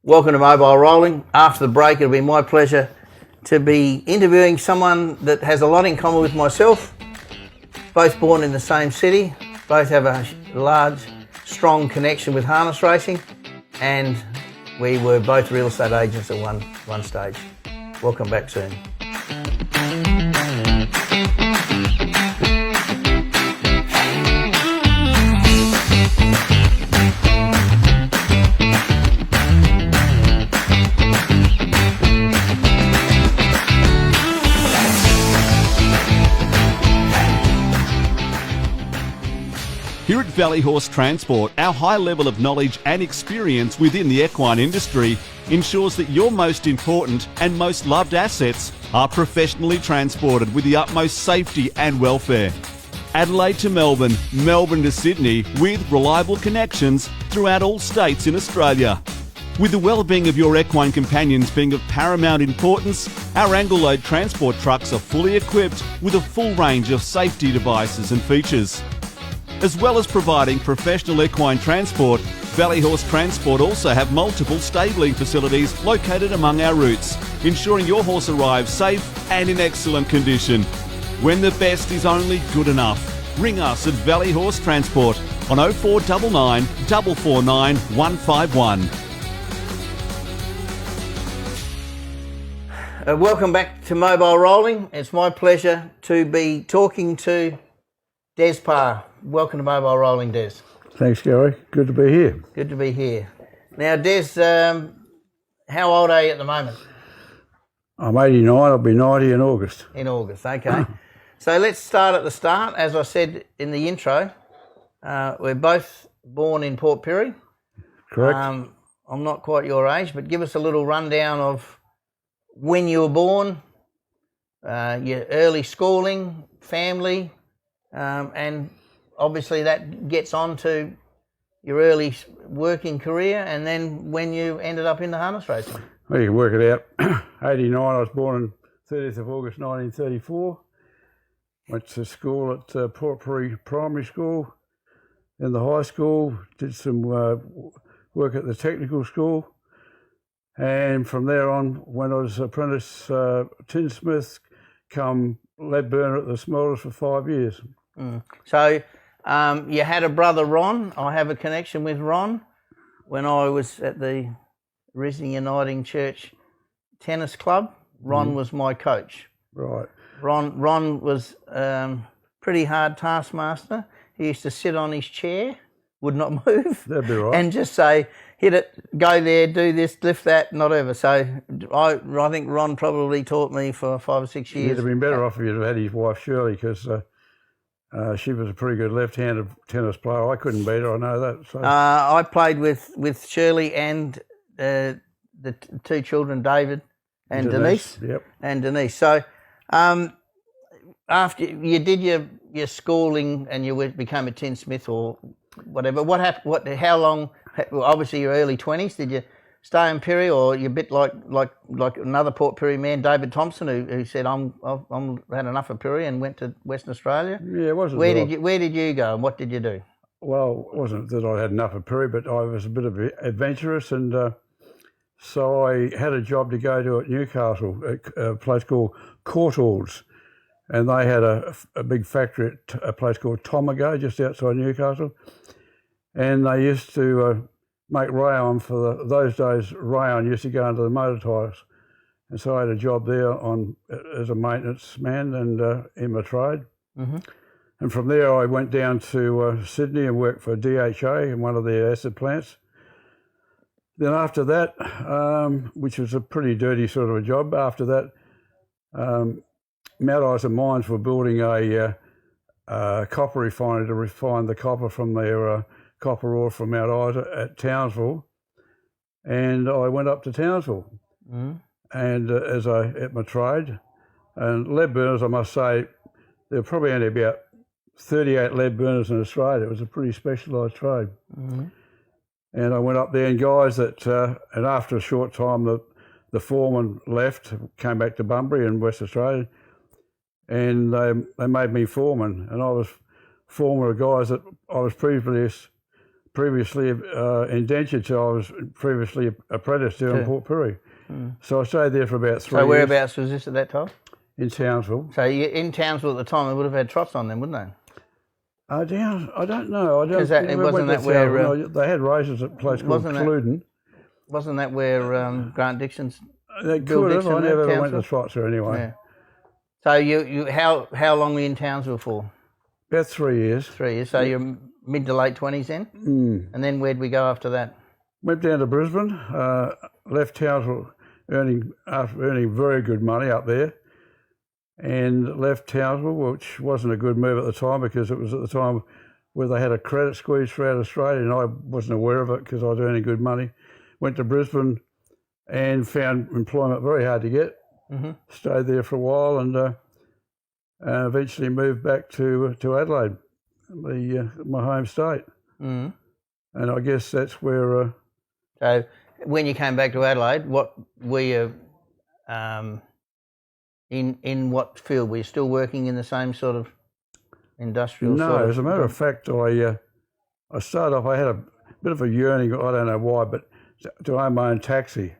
Welcome to Mobile Rolling. After the break, it'll be my pleasure to be interviewing someone that has a lot in common with myself. Both born in the same city, both have a large, strong connection with harness racing, and we were both real estate agents at one stage. Welcome back soon. Here at Valley Horse Transport, our high level of knowledge and experience within the equine industry ensures that your most important and most loved assets are professionally transported with the utmost safety and welfare. Adelaide to Melbourne, Melbourne to Sydney, with reliable connections throughout all states in Australia. With the well-being of your equine companions being of paramount importance, our angle load transport trucks are fully equipped with a full range of safety devices and features. As well as providing professional equine transport, Valley Horse Transport also have multiple stabling facilities located among our routes, ensuring your horse arrives safe and in excellent condition. When the best is only good enough, ring us at Valley Horse Transport on 0499 449 151. Welcome back to Mobile Rolling. It's my pleasure to be talking to Des Parr. Welcome to Mobile Rolling, Des. Thanks, Gary. Good to be here. Good to be here. Now, Des, how old are you at the moment? I'm 89. I'll be 90 in August. In August, okay. So let's start at the start. As I said in the intro, we're both born in Port Pirie. Correct. I'm not quite your age, but give us a little rundown of when you were born, your early schooling, family, and obviously that gets on to your early working career, and then when you ended up in the harness racing. Well, you can work it out. 89, I was born on 30th of August 1934. Went to school at Port Pirie Primary School, then the high school, did some work at the technical school, and from there on, when I was apprentice tinsmith, come lead burner at the smelters for 5 years. So you had a brother, Ron. I have a connection with Ron. When I was at the Rising Uniting Church Tennis Club, Ron was my coach. Right. Ron was pretty hard taskmaster. He used to sit on his chair, would not move. That'd be right. And just say, hit it, go there, do this, lift that, not ever. So I think Ron probably taught me for 5 or 6 years. You'd have been better off if you'd have had his wife Shirley, because she was a pretty good left-handed tennis player. I couldn't beat her, I know that. So. I played with Shirley and the two children, David and Denise. Yep. And Denise. So after you did your schooling and you became a tinsmith or whatever, what happened? How long? Well, obviously your early 20s. Did you stay in Pirie, or you're a bit like another Port Pirie man, David Thompson, who said I'm had enough of Pirie and went to Western Australia? Yeah, it wasn't. Where did you go and what did you do? Well, it wasn't that I had enough of Pirie, but I was a bit of adventurous, and so I had a job to go to at Newcastle, a place called Courtaulds, and they had a big factory at a place called Tomago, just outside Newcastle, and they used to make rayon for those days. Rayon used to go into the motor tyres, and so I had a job there as a maintenance man and in my trade. Mm-hmm. And from there I went down to Sydney and worked for DHA in one of their acid plants. Then after that, which was a pretty dirty sort of a job, after that, Mount Isa Mines were building a copper refinery to refine the copper from their copper ore from Mount Isa at Townsville, and I went up to Townsville, and at my trade, and lead burners, I must say, there were probably only about 38 lead burners in Australia. It was a pretty specialised trade. Mm-hmm. And I went up there, and guys and after a short time, the foreman left, came back to Bunbury in West Australia, and they made me foreman, and I was foreman of guys that I was previously indentured, so I was previously apprenticed down in Port Pirie. So I stayed there for about 3 years. So whereabouts was this at that time? In Townsville. So in Townsville at the time, they would have had trots on them, wouldn't they? Down, I don't know. I don't. Because wasn't that where no, they had races at a place called Cluden. Wasn't that where Grant Dixon's? They Bill could have. Dixon I never at went to trots there anyway. Yeah. So you how long were you in Townsville for? About 3 years. 3 years. So you're mid to late 20s then? And then where'd we go after that? Went down to Brisbane. Left Townsville after earning very good money up there, and left Townsville, which wasn't a good move at the time because it was at the time where they had a credit squeeze throughout Australia, and I wasn't aware of it because I was earning good money. Went to Brisbane and found employment very hard to get. Stayed there for a while and eventually moved back to Adelaide, my home state. And I guess that's where... So when you came back to Adelaide, what were you... In what field? Were you still working in the same sort of industrial? No, as a matter of fact, I started off. I had a bit of a yearning. I don't know why, but to own my own taxi.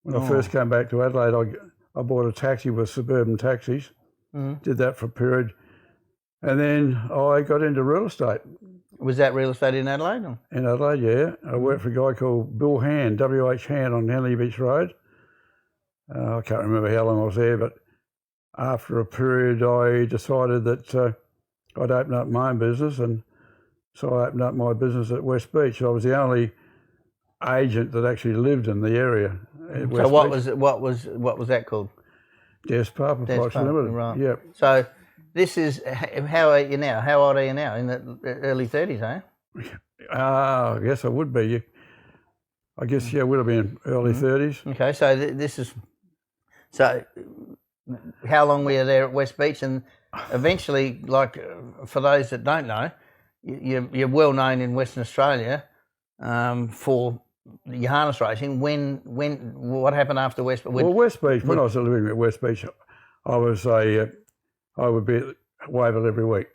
When I first came back to Adelaide, I bought a taxi with Suburban Taxis. Did that for a period, and then I got into real estate. Was that real estate in Adelaide? Or? In Adelaide, yeah. I worked for a guy called Bill Hand, W.H. Hand, on Henley Beach Road. I can't remember how long I was there, but after a period, I decided that I'd open up my own business, and so I opened up my business at West Beach. I was the only agent that actually lived in the area. At West Beach. What was that called? Des Papa Products Limited. Right. Yep. So this is, how are you now? How old are you now? In the early 30s, eh? I guess I would be. I guess, yeah, it would have been early 30s. Okay, so this is... So how long were you there at West Beach? And eventually, like, for those that don't know, you're well known in Western Australia for your harness racing. What happened after West Beach? Well, West Beach, when I was living at West Beach, I would be at Wavell every week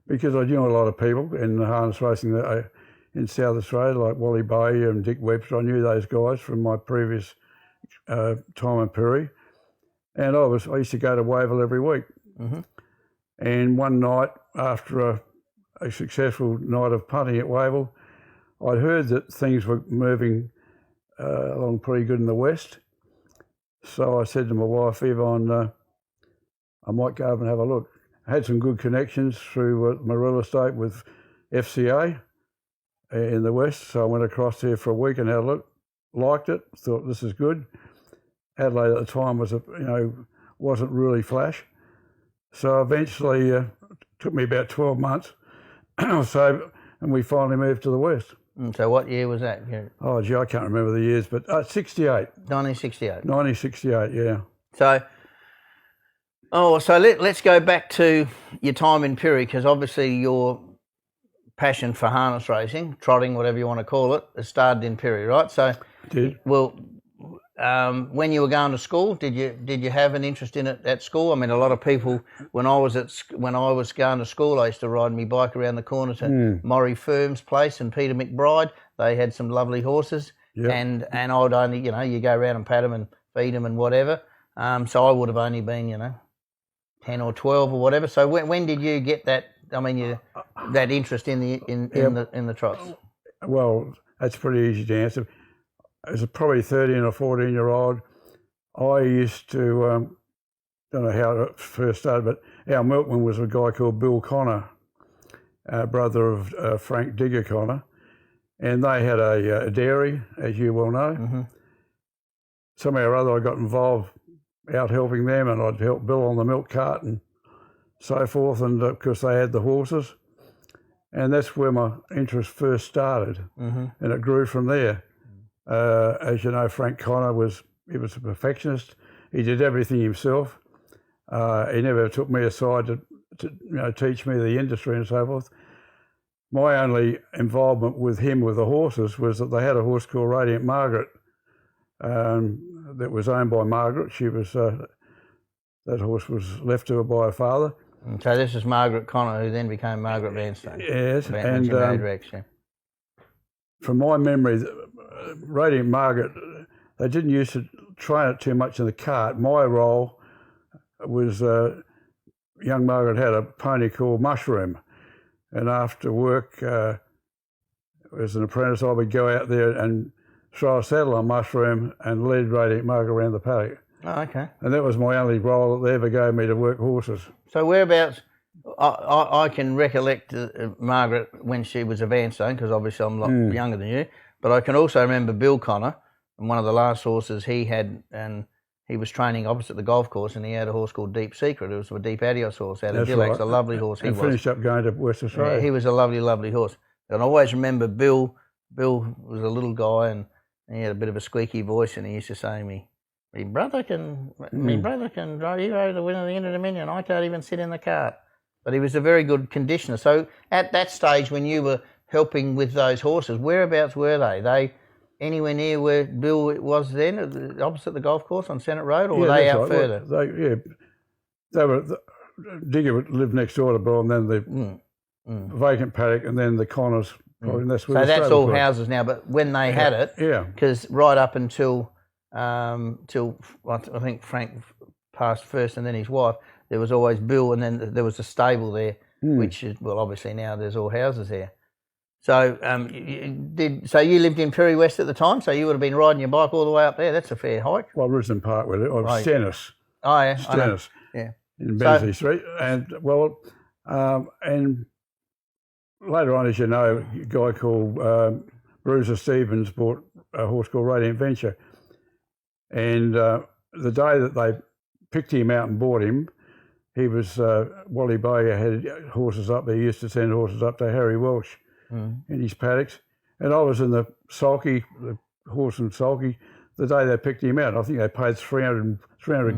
because I knew a lot of people in the harness racing in South Australia, like Wally Bay and Dick Webster. I knew those guys from my previous time in Pirie, and I used to go to Wavell every week. And one night, after a successful night of punting at Wavell, I'd heard that things were moving along pretty good in the west. So I said to my wife, Yvonne, I might go over and have a look. I had some good connections through my real estate with FCA in the west, so I went across there for a week and had a look. Liked it, thought this is good. Adelaide at the time wasn't really flash. So eventually, it took me about 12 months or so, and we finally moved to the west. So what year was that? Oh, gee, I can't remember the years, but 68. 1968. 1968, yeah. So let's go back to your time in Pirie, because obviously your passion for harness racing, trotting, whatever you want to call it, started in Pirie, right? So, Did. Well, when you were going to school, did you have an interest in it at school? I mean, a lot of people, when I was going to school, I used to ride my bike around the corner to Maury Firm's place and Peter McBride. They had some lovely horses, and I would only, you go around and pat them and feed them and whatever. So I would have only been, 10 or 12 or whatever. So when did you get that? I mean, that interest in the trots? Well, that's pretty easy to answer. As a probably 13 or 14-year-old, I used to, don't know how it first started, but our milkman was a guy called Bill Connor, brother of Frank Digger Connor, and they had a dairy, as you well know. Somehow or other I got involved out helping them, and I'd help Bill on the milk cart and so forth, and of course they had the horses, and that's where my interest first started, and it grew from there. As you know, Frank Connor was a perfectionist. He did everything himself. He never took me aside to teach me the industry and so forth. My only involvement with him with the horses was that they had a horse called Radiant Margaret that was owned by Margaret. She was that horse was left to her by her father. So this is Margaret Connor, who then became Margaret Vanstone. Yes, and Rex, yeah. from my memory, Radiant Margaret, they didn't used to train it too much in the cart. My role was, young Margaret had a pony called Mushroom, and after work, as an apprentice, I would go out there and throw a saddle on Mushroom and lead Radiant Margaret around the paddock. Oh, okay. And that was my only role that they ever gave me to work horses. So whereabouts? I can recollect Margaret when she was a Vanstone, because obviously I'm a lot younger than you. But I can also remember Bill Connor, and one of the last horses he had, and he was training opposite the golf course, and he had a horse called Deep Secret. It was a Deep Adios horse out of Dillax, a lovely horse. And finished up going to West Australia. Yeah, he was a lovely, lovely horse. And I always remember Bill. Bill was a little guy, and he had a bit of a squeaky voice, and he used to say to me, my brother can drive you over to win the Inter-Dominion. I can't even sit in the cart. But he was a very good conditioner. So at that stage, when you were helping with those horses, whereabouts were they? They anywhere near where Bill was then, opposite the golf course on Senate Road, or were they out further? Well, they were. Digger lived next door to Bill, and then the vacant paddock, and then the Connors. And that's where so that's all houses now. But when they had it, because right up until till I think Frank passed first, and then his wife, there was always Bill, and then there was a stable there, which is, well, obviously now there's all houses there. So you lived in Pirie West at the time, so you would have been riding your bike all the way up there. That's a fair hike. Well, Risdon Park with it, or Stennis. Oh yeah, Stennis. Yeah. In Bensley Street, and and later on, as you know, a guy called Bruiser Stevens bought a horse called Radiant Venture, and the day that they picked him out and bought him, he was, Wally Boyer had horses up there. He used to send horses up to Harry Welsh in his paddocks. And I was in the sulky, the horse and sulky, the day they picked him out. I think they paid 300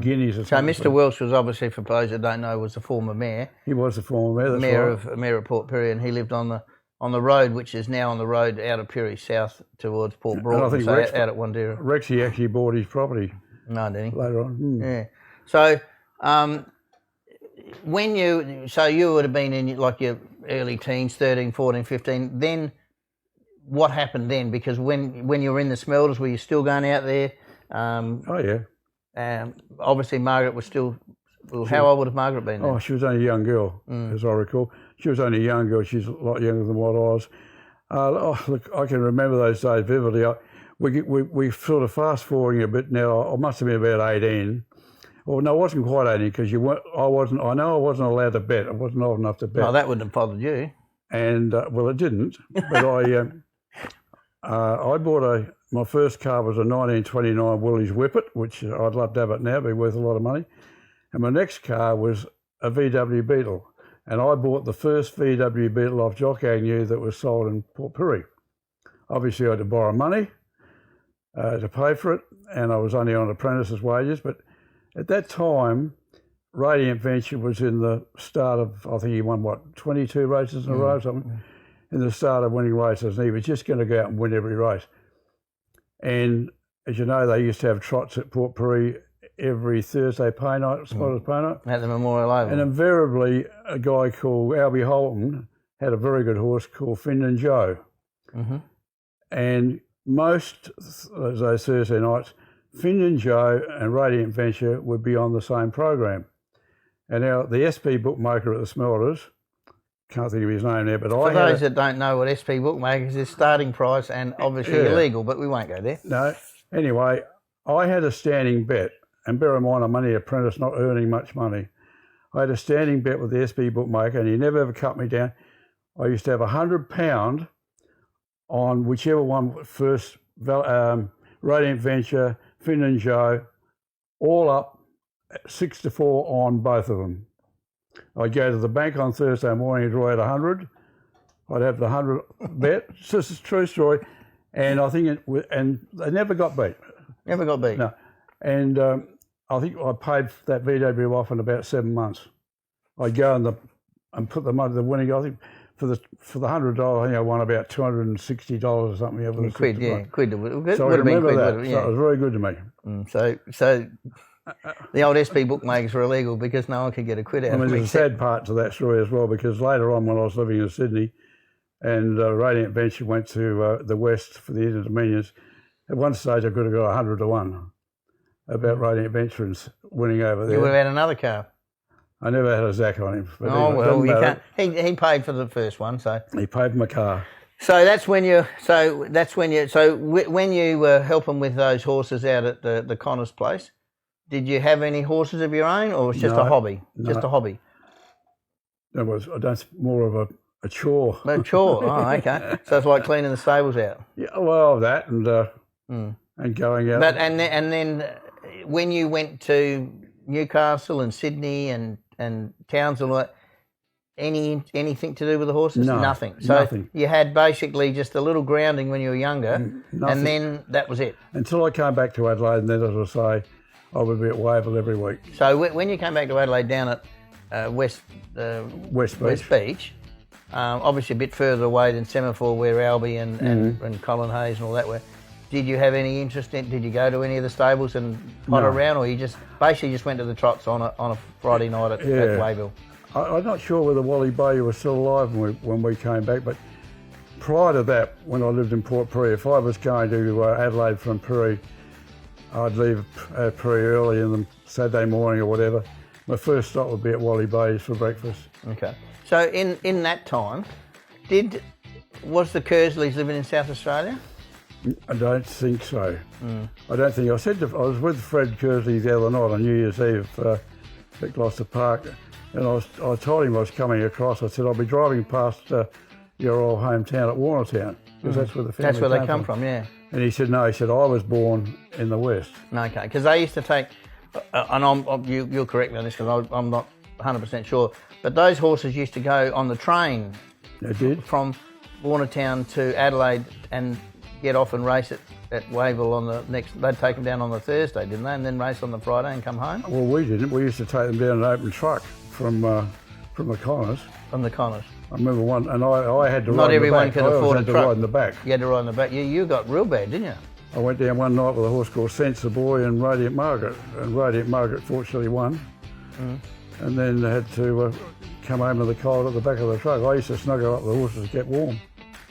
guineas or something. So Mr. Welsh was obviously, for those that don't know, was the former mayor. He was the former mayor, that's right. Mayor of Port Pirie, and he lived on the road, which is now on the road out of Pirie south towards Port Broughton, so out at Wandera. Rexy actually bought his property. No, didn't he? Later on. Yeah. So when you would have been in like your early teens, 13, 14, 15, then what happened then? Because when you were in the Smelters, were you still going out there? Oh yeah. Obviously Margaret was still, well, how old would have Margaret been then? Oh, she was only a young girl, as I recall. She was only a young girl. She's a lot younger than what I was. Look, I can remember those days vividly. We sort of fast forwarding a bit now. I must have been about 18. Well, no, I wasn't quite 18 because I wasn't allowed to bet. I wasn't old enough to bet. No, that wouldn't have bothered you. And well, it didn't. But I bought my first car was a 1929 Willys Whippet, which I'd love to have it now. It'd be worth a lot of money. And my next car was a VW Beetle. And I bought the first VW Beetle off Jock Agnew that was sold in Port Pirie. Obviously, I had to borrow money to pay for it, and I was only on apprentice's wages. But at that time, Radiant Venture was in the start of, I think he won, 22 races in a row or something, in the start of winning races, and he was just going to go out and win every race. And as you know, they used to have trots at Port Pirie every Thursday pay night, Spotters pay night. At the Memorial Oval. And invariably, a guy called Albie Holton had a very good horse called Finn Joe. And most of those Thursday nights, Finn Joe and Radiant Venture would be on the same program. And now the SP bookmaker at the Smelters, can't think of his name there, but For those that don't know what SP bookmakers is, starting price and obviously illegal, but we won't go there. No. Anyway, I had a standing bet, and bear in mind I'm only an apprentice, not earning much money. I had a standing bet with the SP bookmaker, and he never ever cut me down. I used to have £100 on whichever one first, Radiant Venture, Finn and Joe, all up 6-4 on both of them. I'd go to the bank on Thursday morning and draw out 100. I'd have the 100 bet. It's just a true story. And I think and they never got beat. Never got beat? No. And I think I paid that VW off in about 7 months. I'd go and put the money, the winning, I think, for the $100, I think I won about $260 or something. Over quid, yeah, quid. So would I have been remember quid, that. Yeah. So it was very good to me. So the old SP bookmakers were illegal because no one could get a quid out of I mean, them. there's a sad part to that story as well, because later on when I was living in Sydney, and Radiant Venture went to the West for the Inter-Dominions. At one stage, I could have got 100 to 1 about Radiant Venture winning over there. You would have had another car. I never had a Zach on him. But Oh anyway, well, you matter. can't. He paid for the first one, so. He paid for my car. So when you were helping with those horses out at the Connors place, did you have any horses of your own, or was it just a hobby? No. Just a hobby. That's more of a chore. A chore. Oh, okay. So it's like cleaning the stables out. Yeah, well, that and going out. But and then when you went to Newcastle and Sydney and Townsville, anything to do with the horses? No, nothing. So nothing. you had basically just a little grounding when you were younger, and then that was it. Until I came back to Adelaide, and then, as I say, I would be at Wavell every week. So when you came back to Adelaide down at West Beach, obviously a bit further away than Semaphore, where Albie and Colin Hayes and all that were. Did you have any interest in? Did you go to any of the stables and pot around, or you just basically just went to the trots on a Friday night at Wavell? I'm not sure whether Wally Bay was still alive when we came back, but prior to that, when I lived in Port Pirie, if I was going to Adelaide from Pirie, I'd leave Pirie early in the Saturday morning or whatever. My first stop would be at Wally Bay's for breakfast. Okay. So in that time, was the Kersleys living in South Australia? I don't think so. I don't think. I was with Fred Kersley the other night on New Year's Eve at Gloucester Park, and I told him I was coming across. I said, I'll be driving past your old hometown at Warnertown, because that's where the family That's where they come from, yeah. And he said, no, he said, I was born in the West. Okay, because they used to take, and you'll correct me on this because I'm not 100% sure, but those horses used to go on the train. They did? From Warnertown to Adelaide and get off and race at Wavell on the next. They'd take them down on the Thursday, didn't they? And then race on the Friday and come home. Well, we didn't. We used to take them down an open truck from the Connors. From the Connors. I remember one, and I had to Not ride in the everyone back. could I afford a had to truck. ride in the back. You had to ride in the back. You got real bad, didn't you? I went down one night with a horse called Sense the Boy and Radiant Margaret, and Radiant Margaret fortunately won. And then they had to come home to the cold at the back of the truck. I used to snuggle up the horses to get warm.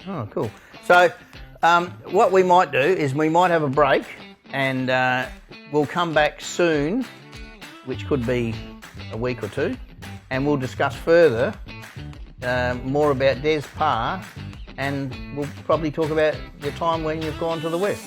Oh, cool. So what we might do is we might have a break, and we'll come back soon, which could be a week or two, and we'll discuss further more about Des Parr, and we'll probably talk about your time when you've gone to the West.